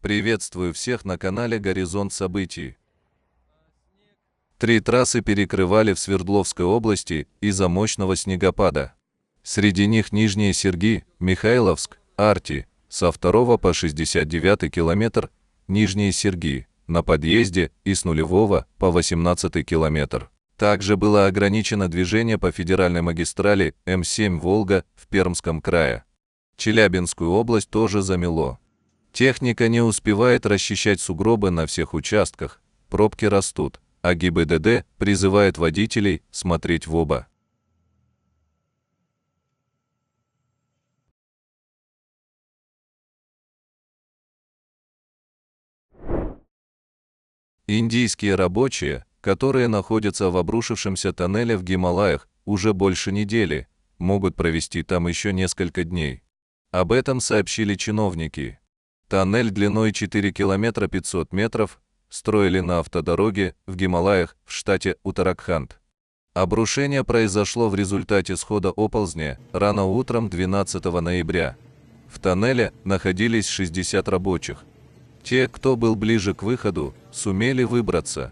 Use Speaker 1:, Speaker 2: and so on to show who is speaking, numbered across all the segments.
Speaker 1: Приветствую всех на канале «Горизонт событий». 3 трассы перекрывали в Свердловской области из-за мощного снегопада. Среди них Нижние Серги, Михайловск, Арти, со 2 по 69 километр, Нижние Серги, на подъезде и с 0 по 18 километр. Также было ограничено движение по федеральной магистрали М7 «Волга» в Пермском крае. Челябинскую область тоже замело. Техника не успевает расчищать сугробы на всех участках, пробки растут, а ГИБДД призывает водителей смотреть в оба. Индийские рабочие, которые находятся в обрушившемся тоннеле в Гималаях уже больше недели, могут провести там еще несколько дней. Об этом сообщили чиновники. Тоннель длиной 4 километра 500 метров строили на автодороге в Гималаях в штате Уттараханд. Обрушение произошло в результате схода оползня рано утром 12 ноября. В тоннеле находились 60 рабочих. Те, кто был ближе к выходу, сумели выбраться.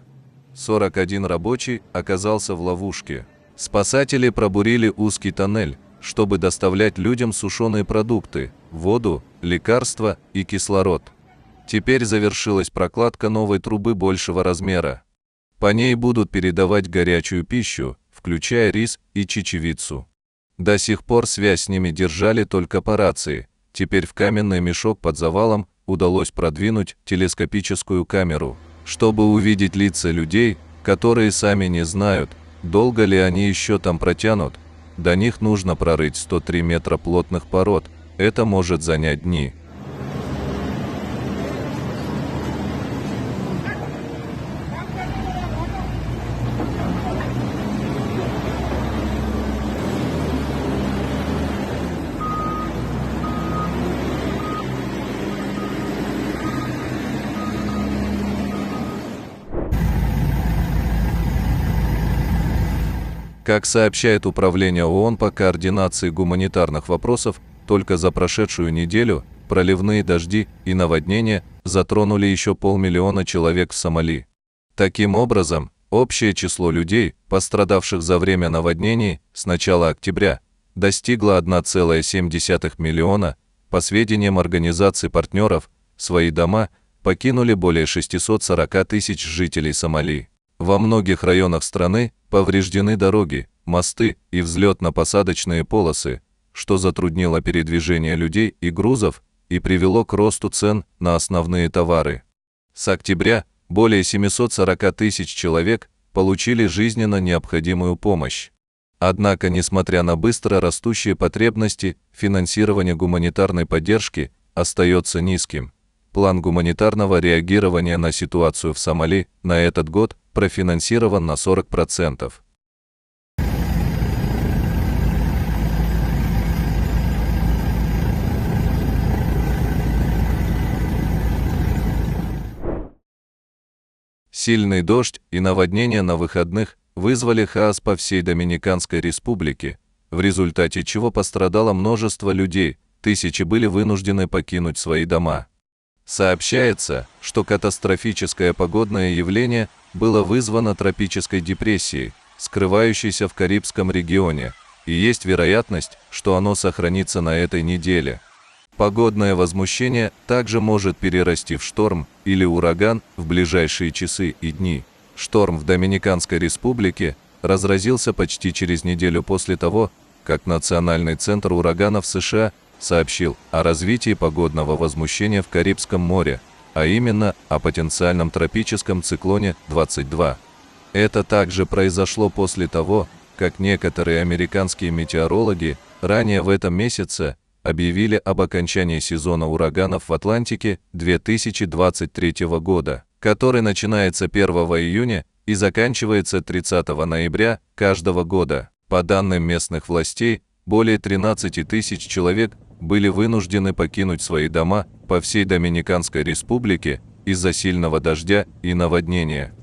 Speaker 1: 41 рабочий оказался в ловушке. Спасатели пробурили узкий тоннель, чтобы доставлять людям сушеные продукты, воду, лекарства и кислород. Теперь завершилась прокладка новой трубы большего размера. По ней будут передавать горячую пищу, включая рис и чечевицу. До сих пор связь с ними держали только по рации. Теперь в каменный мешок под завалом удалось продвинуть телескопическую камеру, чтобы увидеть лица людей, которые сами не знают, долго ли они еще там протянут. До них нужно прорыть 103 метра плотных пород. Это может занять дни. Как сообщает Управление ООН по координации гуманитарных вопросов, только за прошедшую неделю проливные дожди и наводнения затронули еще 500 000 человек в Сомали. Таким образом, общее число людей, пострадавших за время наводнений с начала октября, достигло 1,7 миллиона. По сведениям организаций партнеров, свои дома покинули более 640 тысяч жителей Сомали. Во многих районах страны повреждены дороги, мосты и взлетно-посадочные полосы, что затруднило передвижение людей и грузов и привело к росту цен на основные товары. С октября более 740 тысяч человек получили жизненно необходимую помощь. Однако, несмотря на быстро растущие потребности, финансирование гуманитарной поддержки остается низким. План гуманитарного реагирования на ситуацию в Сомали на этот год профинансирован на 40%. Сильный дождь и наводнения на выходных вызвали хаос по всей Доминиканской республике, в результате чего пострадало множество людей, тысячи были вынуждены покинуть свои дома. Сообщается, что катастрофическое погодное явление было вызвано тропической депрессией, скрывающейся в Карибском регионе, и есть вероятность, что оно сохранится на этой неделе. Погодное возмущение также может перерасти в шторм или ураган в ближайшие часы и дни. Шторм в Доминиканской республике разразился почти через неделю после того, как Национальный центр ураганов США сообщил о развитии погодного возмущения в Карибском море, а именно о потенциальном тропическом циклоне 22. Это также произошло после того, как некоторые американские метеорологи ранее в этом месяце объявили об окончании сезона ураганов в Атлантике 2023 года, который начинается 1 июня и заканчивается 30 ноября каждого года. По данным местных властей, более 13 тысяч человек были вынуждены покинуть свои дома по всей Доминиканской республике из-за сильного дождя и наводнения.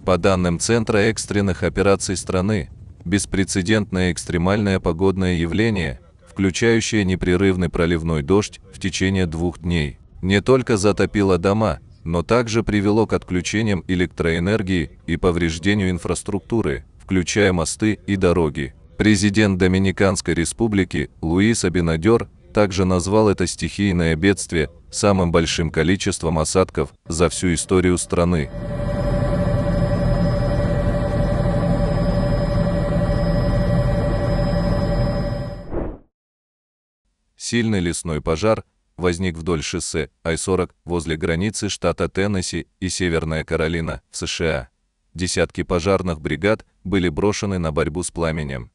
Speaker 1: По данным Центра экстренных операций страны, беспрецедентное экстремальное погодное явление, включающее непрерывный проливной дождь в течение 2 дней, не только затопило дома, но также привело к отключениям электроэнергии и повреждению инфраструктуры, включая мосты и дороги. Президент Доминиканской республики Луис Абинадер также назвал это стихийное бедствие самым большим количеством осадков за всю историю страны. Сильный лесной пожар возник вдоль шоссе I-40 возле границы штата Теннесси и Северная Каролина в США. Десятки пожарных бригад были брошены на борьбу с пламенем.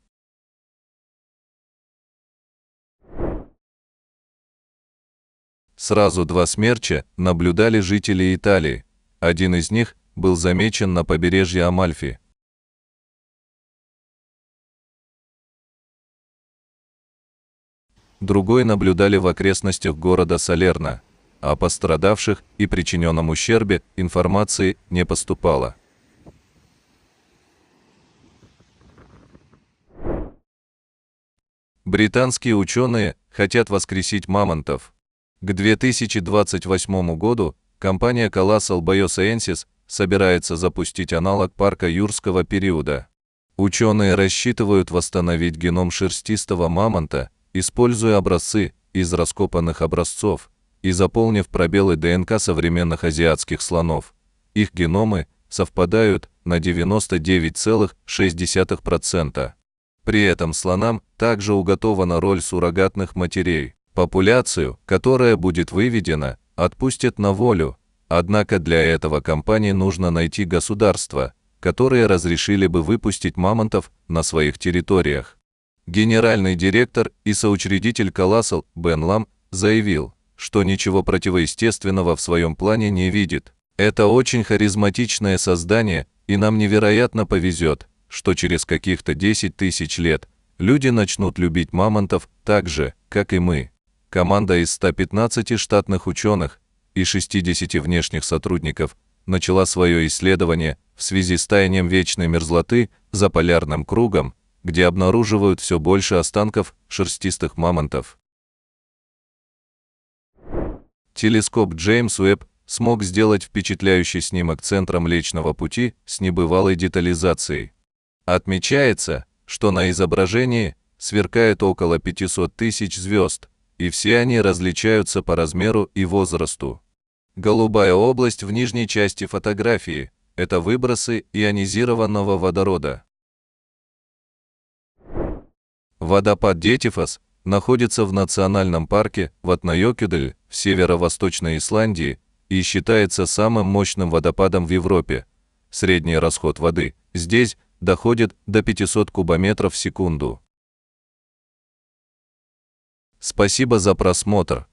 Speaker 1: Сразу два смерча наблюдали жители Италии. Один из них был замечен на побережье Амальфи. Другой наблюдали в окрестностях города Салерно. О пострадавших и причиненном ущербе информации не поступало. Британские ученые хотят воскресить мамонтов. К 2028 году компания Colossal Biosciences собирается запустить аналог парка юрского периода. Ученые рассчитывают восстановить геном шерстистого мамонта, используя образцы из раскопанных образцов и заполнив пробелы ДНК современных азиатских слонов. Их геномы совпадают на 99,6%. При этом слонам также уготована роль суррогатных матерей. Популяцию, которая будет выведена, отпустят на волю, однако для этого компании нужно найти государства, которые разрешили бы выпустить мамонтов на своих территориях. Генеральный директор и соучредитель Colossal Бен Лам заявил, что ничего противоестественного в своем плане не видит. Это очень харизматичное создание, и нам невероятно повезет, что через каких-то 10 тысяч лет люди начнут любить мамонтов так же, как и мы. Команда из 115 штатных ученых и 60 внешних сотрудников начала свое исследование в связи с таянием вечной мерзлоты за полярным кругом, где обнаруживают все больше останков шерстистых мамонтов. Телескоп Джеймс Уэбб смог сделать впечатляющий снимок центра Млечного Пути с небывалой детализацией. Отмечается, что на изображении сверкает около 500 тысяч звезд, и все они различаются по размеру и возрасту. Голубая область в нижней части фотографии – это выбросы ионизированного водорода. Водопад Детифос находится в национальном парке Ватнаjökull в северо-восточной Исландии и считается самым мощным водопадом в Европе. Средний расход воды здесь доходит до 500 кубометров в секунду. Спасибо за просмотр.